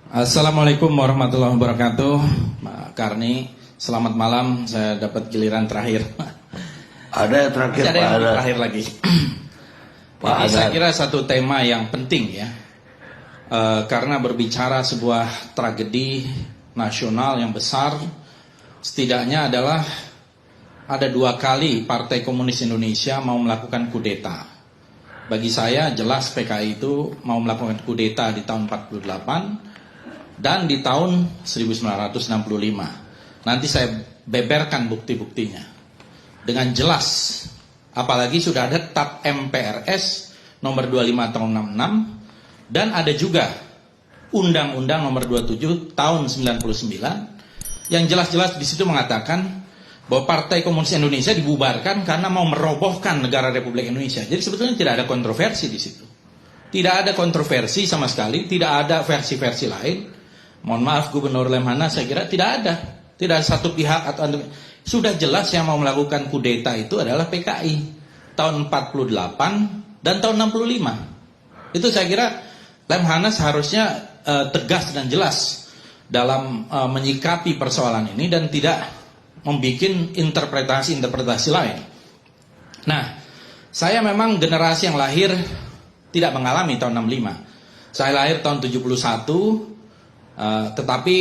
Assalamualaikum warahmatullahi wabarakatuh. Mbak Karni, selamat malam. Saya dapat giliran terakhir. Ada yang terakhir, Masih ada Pak. yang Ada. terakhir lagi. Pak, Ini ada. saya kira satu tema yang penting ya, karena berbicara sebuah tragedi nasional yang besar. Setidaknya adalah ada 2 kali Partai Komunis Indonesia mau melakukan kudeta. Bagi saya jelas PKI itu mau melakukan kudeta di tahun 48 dan di tahun 1965. Nanti saya beberkan bukti-buktinya dengan jelas. Apalagi sudah ada TAP MPRS nomor 25 tahun 66 dan ada juga Undang-Undang nomor 27 tahun 99 yang jelas-jelas di situ mengatakan bahwa Partai Komunis Indonesia dibubarkan karena mau merobohkan negara Republik Indonesia. Jadi sebetulnya tidak ada kontroversi di situ. Tidak ada kontroversi sama sekali, tidak ada versi-versi lain. Mohon maaf Gubernur Lemhanas, saya kira tidak ada. Tidak ada satu pihak atau sudah jelas yang mau melakukan kudeta itu adalah PKI tahun 48 dan tahun 65. Itu saya kira Lemhanas harusnya tegas dan jelas dalam menyikapi persoalan ini dan tidak membuat interpretasi-interpretasi lain. Nah, saya memang generasi yang lahir tidak mengalami tahun 65. Saya lahir tahun 71. Tetapi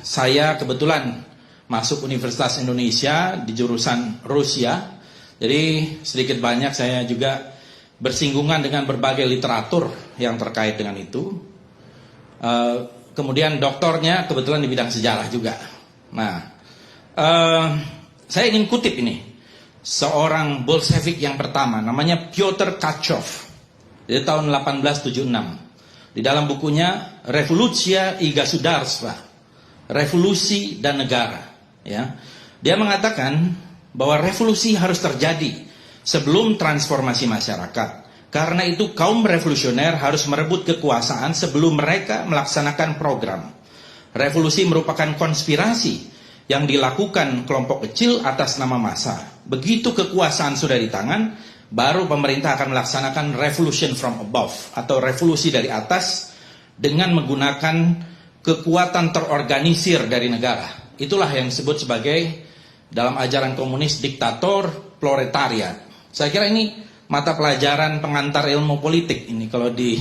saya kebetulan masuk Universitas Indonesia di jurusan Rusia. Jadi sedikit banyak saya juga bersinggungan dengan berbagai literatur yang terkait dengan itu. Kemudian doktornya kebetulan di bidang sejarah juga. Nah, saya ingin kutip ini. Seorang Bolshevik yang pertama namanya Pyotr Kachov. Di tahun 1876. Di dalam bukunya Revolusia i Gasudarstva, Revolusi dan Negara, ya. Dia mengatakan bahwa revolusi harus terjadi sebelum transformasi masyarakat. Karena itu kaum revolusioner harus merebut kekuasaan sebelum mereka melaksanakan program. Revolusi merupakan konspirasi yang dilakukan kelompok kecil atas nama massa. Begitu kekuasaan sudah di tangan, baru pemerintah akan melaksanakan revolution from above atau revolusi dari atas dengan menggunakan kekuatan terorganisir dari negara. Itulah yang disebut sebagai dalam ajaran komunis diktator proletariat. Saya kira ini mata pelajaran pengantar ilmu politik ini kalau di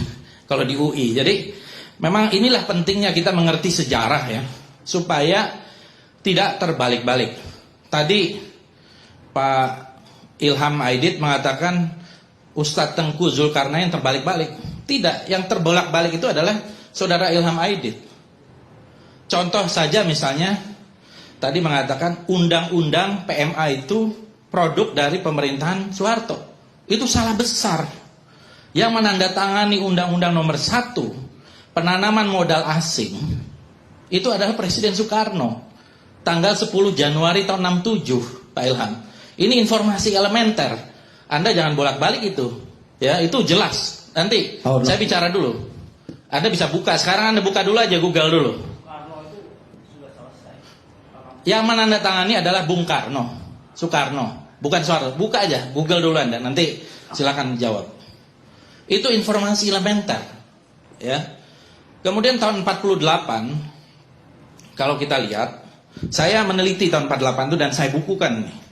UI. Jadi memang inilah pentingnya kita mengerti sejarah ya, supaya tidak terbalik-balik. Tadi Pak Ilham Aidit mengatakan Ustadz Tengku Zulkarnain terbalik-balik. Tidak, yang terbolak-balik itu adalah saudara Ilham Aidit. Contoh saja misalnya, tadi mengatakan undang-undang PMA itu produk dari pemerintahan Soeharto. Itu salah besar. Yang menandatangani undang-undang nomor 1, penanaman modal asing, itu adalah Presiden Soekarno. Tanggal 10 Januari tahun 67, Pak Ilham. Ini informasi elementer. Anda jangan bolak-balik itu. Ya, itu jelas. Nanti saya bicara dulu. Anda bisa buka. Sekarang Anda buka dulu aja Google dulu. Yang menandatangani adalah Bung Karno. Soekarno, bukan Soeharto. Buka aja, Google dulu Anda. Nanti silakan jawab. Itu informasi elementer. Ya. Kemudian tahun 48 kalau kita lihat, saya meneliti tahun 48 itu dan saya bukukan nih.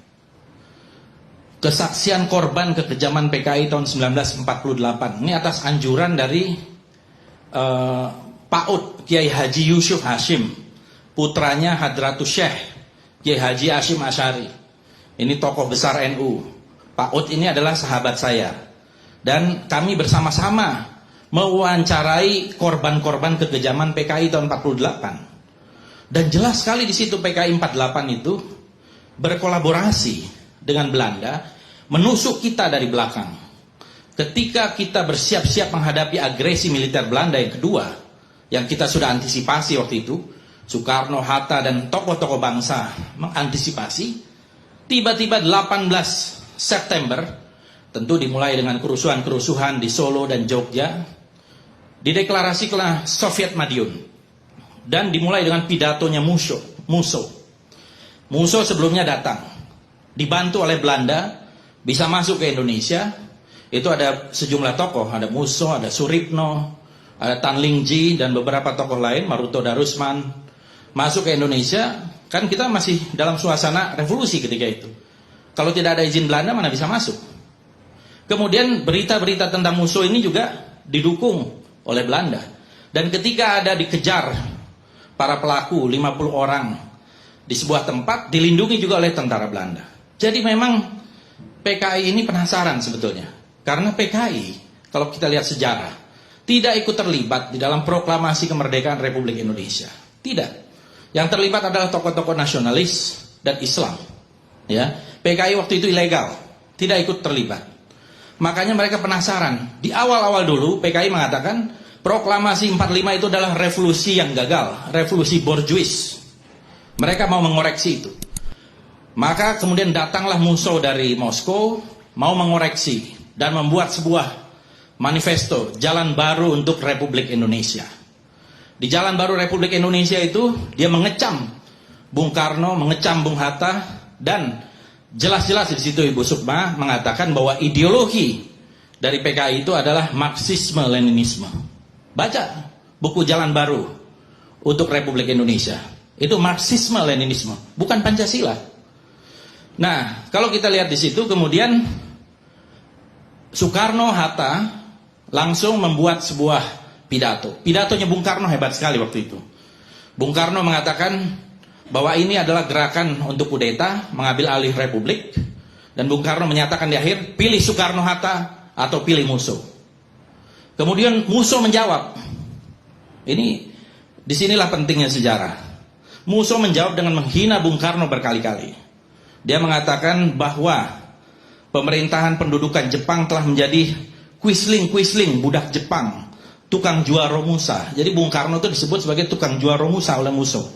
Kesaksian korban kekejaman PKI tahun 1948. Ini atas anjuran dari PAUD Kiai Haji Yusuf Hashim, putranya Hadratus Syekh Kiai Haji Hashim Asy'ari. Ini tokoh besar NU. PAUD ini adalah sahabat saya. Dan kami bersama-sama mewawancarai korban-korban kekejaman PKI tahun 48. Dan jelas sekali di situ PKI 48 itu berkolaborasi dengan Belanda, menusuk kita dari belakang. Ketika kita bersiap-siap menghadapi agresi militer Belanda yang kedua, yang kita sudah antisipasi waktu itu, Soekarno, Hatta, dan tokoh-tokoh bangsa mengantisipasi, tiba-tiba 18 September, tentu dimulai dengan kerusuhan-kerusuhan di Solo dan Jogja, dideklarasikanlah Soviet Madiun, dan dimulai dengan pidatonya Musso. Musso sebelumnya datang, dibantu oleh Belanda, bisa masuk ke Indonesia. Itu ada sejumlah tokoh, ada Musso, ada Suripno, ada Tan Ling Ji dan beberapa tokoh lain, Maruto Darusman, masuk ke Indonesia, kan kita masih dalam suasana revolusi ketika itu. Kalau tidak ada izin Belanda, mana bisa masuk? Kemudian berita-berita tentang musuh ini juga didukung oleh Belanda. Dan ketika ada dikejar para pelaku 50 orang di sebuah tempat, dilindungi juga oleh tentara Belanda. Jadi memang PKI ini penasaran sebetulnya. Karena PKI, kalau kita lihat sejarah, tidak ikut terlibat di dalam proklamasi kemerdekaan Republik Indonesia. Tidak. Yang terlibat adalah tokoh-tokoh nasionalis dan Islam. Ya, PKI waktu itu ilegal, tidak ikut terlibat. Makanya mereka penasaran. Di awal-awal dulu PKI mengatakan proklamasi 45 itu adalah revolusi yang gagal, revolusi borjuis. Mereka mau mengoreksi itu. Maka kemudian datanglah musuh dari Moskow, mau mengoreksi dan membuat sebuah manifesto Jalan Baru untuk Republik Indonesia. Di Jalan Baru Republik Indonesia itu dia mengecam Bung Karno, mengecam Bung Hatta, dan jelas-jelas di situ Ibu Sukma mengatakan bahwa ideologi dari PKI itu adalah Marxisme-Leninisme. Baca buku Jalan Baru untuk Republik Indonesia. Itu Marxisme-Leninisme, bukan Pancasila. Nah, kalau kita lihat di situ kemudian Soekarno Hatta langsung membuat sebuah pidato. Pidatonya Bung Karno hebat sekali waktu itu. Bung Karno mengatakan bahwa ini adalah gerakan untuk kudeta, mengambil alih republik. Dan Bung Karno menyatakan di akhir, pilih Soekarno-Hatta atau pilih musuh. Kemudian musuh menjawab. Ini disinilah pentingnya sejarah. Musuh menjawab dengan menghina Bung Karno berkali-kali. Dia mengatakan bahwa pemerintahan pendudukan Jepang telah menjadi Quisling, budak Jepang, tukang jual romusa. Jadi Bung Karno itu disebut sebagai tukang jual romusa oleh musuh.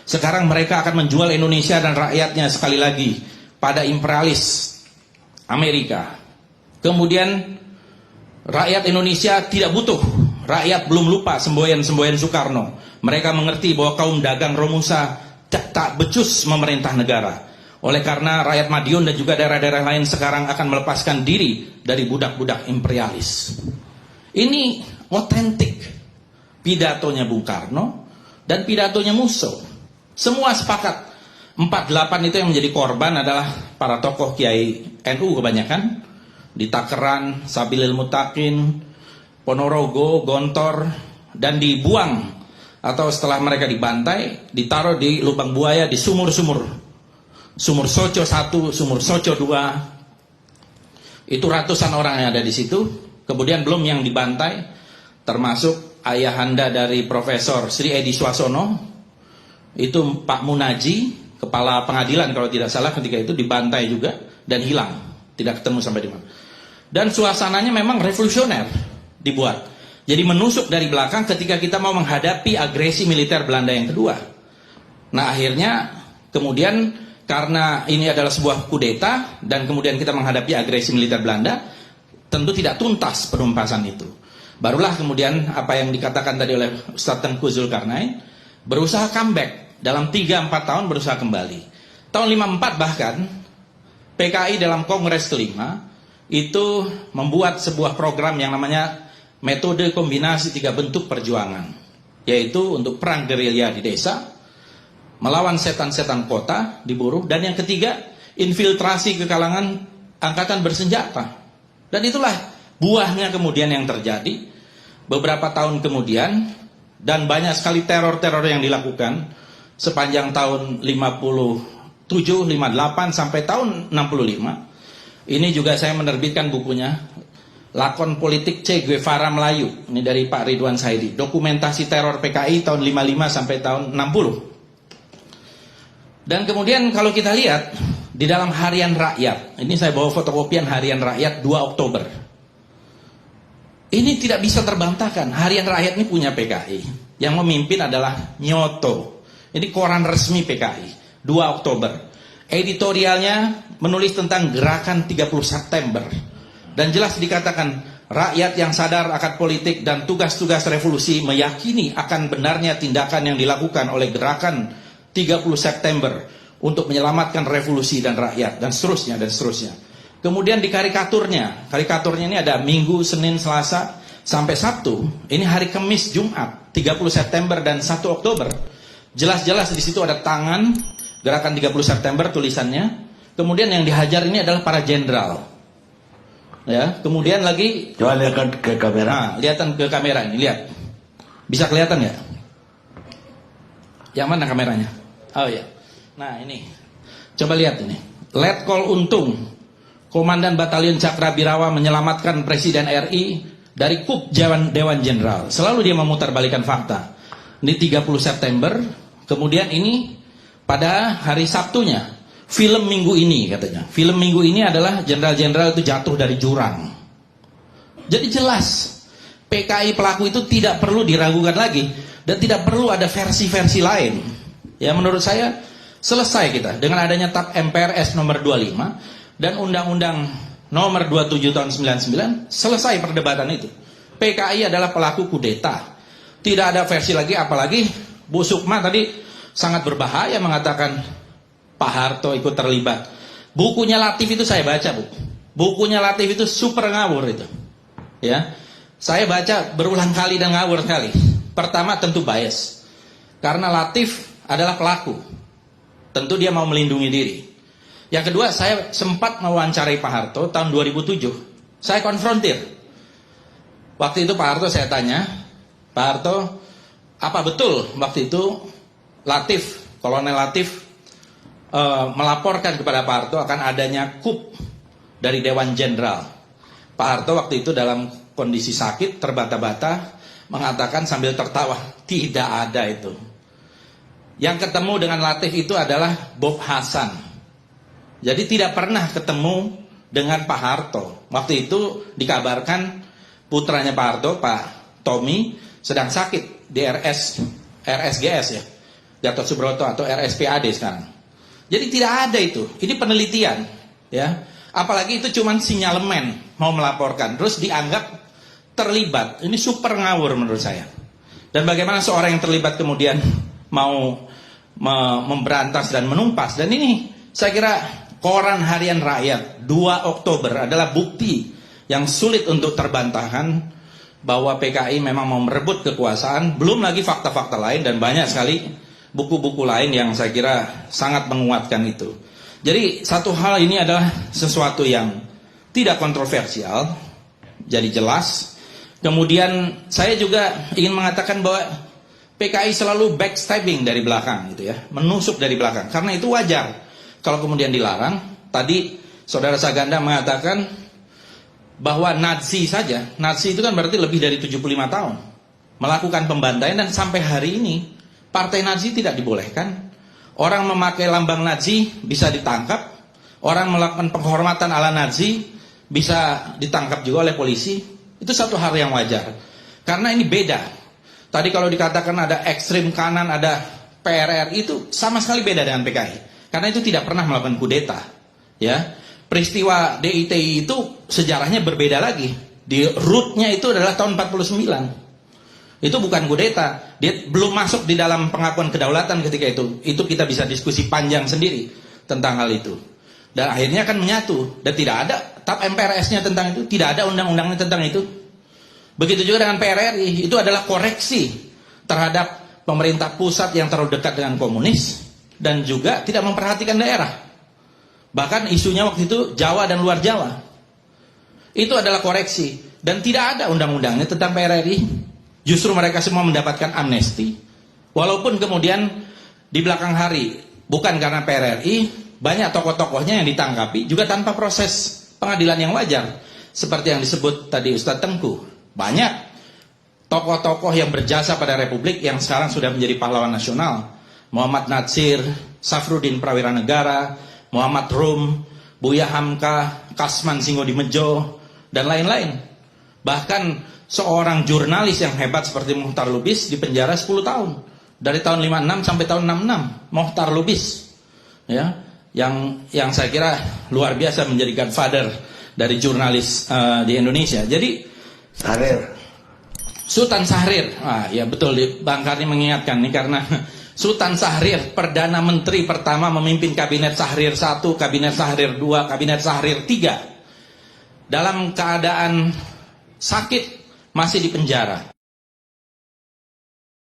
Sekarang mereka akan menjual Indonesia dan rakyatnya sekali lagi pada imperialis Amerika. Kemudian rakyat Indonesia tidak butuh. Rakyat belum lupa semboyan-semboyan Soekarno. Mereka mengerti bahwa kaum dagang romusa tak becus memerintah negara. Oleh karena rakyat Madiun dan juga daerah-daerah lain sekarang akan melepaskan diri dari budak-budak imperialis. Ini otentik pidatonya Bung Karno dan pidatonya musuh. Semua sepakat. 48 itu yang menjadi korban adalah para tokoh Kiai NU kebanyakan. Di Takeran, Sabilil Mutakin, Ponorogo, Gontor, dan dibuang. Atau setelah mereka dibantai, ditaruh di lubang buaya, di sumur-sumur. Sumur Soco 1, Sumur Soco 2. Itu ratusan orang yang ada di situ. Kemudian belum yang dibantai, termasuk ayahanda dari Profesor Sri Edi Swasono. Itu Pak Munaji, kepala pengadilan kalau tidak salah ketika itu, dibantai juga dan hilang. Tidak ketemu sampai di mana. Dan suasananya memang revolusioner dibuat. Jadi menusuk dari belakang ketika kita mau menghadapi agresi militer Belanda yang kedua. Nah akhirnya kemudian karena ini adalah sebuah kudeta dan kemudian kita menghadapi agresi militer Belanda, tentu tidak tuntas penumpasan itu. Barulah kemudian apa yang dikatakan tadi oleh Ustadz Tengku Zulkarnain, berusaha comeback. Dalam 3-4 tahun berusaha kembali. Tahun 54 bahkan, PKI dalam Kongres kelima, itu membuat sebuah program yang namanya metode kombinasi 3 bentuk perjuangan. Yaitu untuk perang gerilya di desa, melawan setan-setan kota diburu, dan yang ketiga infiltrasi ke kalangan angkatan bersenjata. Dan itulah buahnya kemudian yang terjadi beberapa tahun kemudian, dan banyak sekali teror-teror yang dilakukan sepanjang tahun 57, 58 sampai tahun 65. Ini juga saya menerbitkan bukunya, Lakon Politik Che Guevara Melayu. Ini dari Pak Ridwan Saidi, dokumentasi teror PKI tahun 55 sampai tahun 60. Dan kemudian kalau kita lihat di dalam Harian Rakyat, ini saya bawa fotokopian Harian Rakyat 2 Oktober. Ini tidak bisa terbantahkan. Harian Rakyat ini punya PKI. Yang memimpin adalah Nyoto. Ini koran resmi PKI. 2 Oktober. Editorialnya menulis tentang gerakan 30 September. Dan jelas dikatakan, rakyat yang sadar akan politik dan tugas-tugas revolusi meyakini akan benarnya tindakan yang dilakukan oleh gerakan 30 September untuk menyelamatkan revolusi dan rakyat, dan seterusnya, dan seterusnya. Kemudian di karikaturnya ini ada Minggu, Senin, Selasa, sampai Sabtu, ini hari Kamis, Jumat, 30 September dan 1 Oktober, jelas-jelas di situ ada tangan, gerakan 30 September tulisannya. Kemudian yang dihajar ini adalah para jenderal. Ya, kemudian lagi, Coba lihat ke kamera. nah, lihatan ke kamera ini, lihat. Bisa kelihatan nggak? Yang mana kameranya? Oh ya. Nah ini, coba lihat ini. Letkol Untung, Komandan Batalion Cakrabirawa menyelamatkan Presiden RI dari kup Dewan Jenderal. Selalu dia memutarbalikkan fakta. Ini 30 September, kemudian ini pada hari Sabtunya, film minggu ini katanya. Film minggu ini adalah jenderal-jenderal itu jatuh dari jurang. Jadi jelas, PKI pelaku itu tidak perlu diragukan lagi dan tidak perlu ada versi-versi lain. Ya menurut saya selesai kita dengan adanya TAP MPRS nomor 25 dan Undang-Undang nomor 27 tahun 99, selesai perdebatan itu. PKI adalah pelaku kudeta. Tidak ada versi lagi, apalagi Bu Sukma tadi sangat berbahaya mengatakan Pak Harto ikut terlibat. Bukunya Latif itu saya baca, Bu. Bukunya Latif itu super ngawur itu. Ya. Saya baca berulang kali dan ngawur sekali. Pertama tentu bias. Karena Latif adalah pelaku. Tentu dia mau melindungi diri. Yang kedua, saya sempat mewawancarai Pak Harto tahun 2007. Saya konfrontir. Waktu itu Pak Harto saya tanya, Pak Harto, apa betul waktu itu Latif, Kolonel Latif melaporkan kepada Pak Harto akan adanya kup dari Dewan Jenderal. Pak Harto waktu itu dalam kondisi sakit, terbata-bata, mengatakan sambil tertawa, tidak ada itu. Yang ketemu dengan Latif itu adalah Bob Hasan. Jadi tidak pernah ketemu dengan Pak Harto. Waktu itu dikabarkan putranya Pak Harto, Pak Tommy, sedang sakit di RSGS ya, Gatot Subroto atau RSPAD sekarang. Jadi tidak ada itu. Ini penelitian, ya. Apalagi itu cuma sinyalemen mau melaporkan, terus dianggap terlibat. Ini super ngawur menurut saya. Dan bagaimana seorang yang terlibat kemudian mau memberantas dan menumpas. Dan ini saya kira Koran Harian Rakyat 2 Oktober adalah bukti yang sulit untuk terbantahkan bahwa PKI memang mau merebut kekuasaan. Belum lagi fakta-fakta lain dan banyak sekali buku-buku lain yang saya kira sangat menguatkan itu. Jadi satu hal ini adalah sesuatu yang tidak kontroversial, jadi jelas. Kemudian saya juga ingin mengatakan bahwa PKI selalu backstabbing dari belakang gitu ya, menusuk dari belakang. Karena itu wajar kalau kemudian dilarang. Tadi Saudara Saganda mengatakan bahwa Nazi saja, Nazi itu kan berarti lebih dari 75 tahun melakukan pembantaian, dan sampai hari ini partai Nazi tidak dibolehkan. Orang memakai lambang Nazi bisa ditangkap, orang melakukan penghormatan ala Nazi bisa ditangkap juga oleh polisi. Itu satu hal yang wajar. Karena ini beda. Tadi kalau dikatakan ada ekstrim kanan, ada PRRI, itu sama sekali beda dengan PKI. Karena itu tidak pernah melakukan kudeta. Ya, peristiwa DITI itu sejarahnya berbeda lagi. Di rootnya itu adalah tahun 49. Itu bukan kudeta. Dia belum masuk di dalam pengakuan kedaulatan ketika itu. Itu kita bisa diskusi panjang sendiri tentang hal itu. Dan akhirnya kan menyatu. Dan tidak ada TAP MPRS-nya tentang itu. Tidak ada undang-undangnya tentang itu. Begitu juga dengan PRRI. Itu adalah koreksi terhadap pemerintah pusat yang terlalu dekat dengan komunis. Dan juga tidak memperhatikan daerah. Bahkan isunya waktu itu Jawa dan luar Jawa. Itu adalah koreksi. Dan tidak ada undang-undangnya tentang PRRI. Justru mereka semua mendapatkan amnesti. Walaupun kemudian di belakang hari, bukan karena PRRI, banyak tokoh-tokohnya yang ditangkapi juga tanpa proses pengadilan yang wajar. Seperti yang disebut tadi Ustadz Tengku. Banyak tokoh-tokoh yang berjasa pada Republik yang sekarang sudah menjadi pahlawan nasional. Muhammad Natsir, Safruddin Prawira Negara, Muhammad Rum, Buya Hamka, Kasman Singodimedjo, dan lain-lain. Bahkan seorang jurnalis yang hebat seperti Muhtar Lubis dipenjara 10 tahun. Dari tahun 56 sampai tahun 66. Muhtar Lubis. Ya, yang saya kira luar biasa menjadi godfather dari jurnalis di Indonesia. Jadi Sahrir. Sultan Syahrir. Ya betul, Bang Karni mengingatkan nih karena Sultan Syahrir, Perdana Menteri pertama memimpin Kabinet Syahrir 1, Kabinet Syahrir 2, Kabinet Syahrir 3. Dalam keadaan sakit, masih di penjara.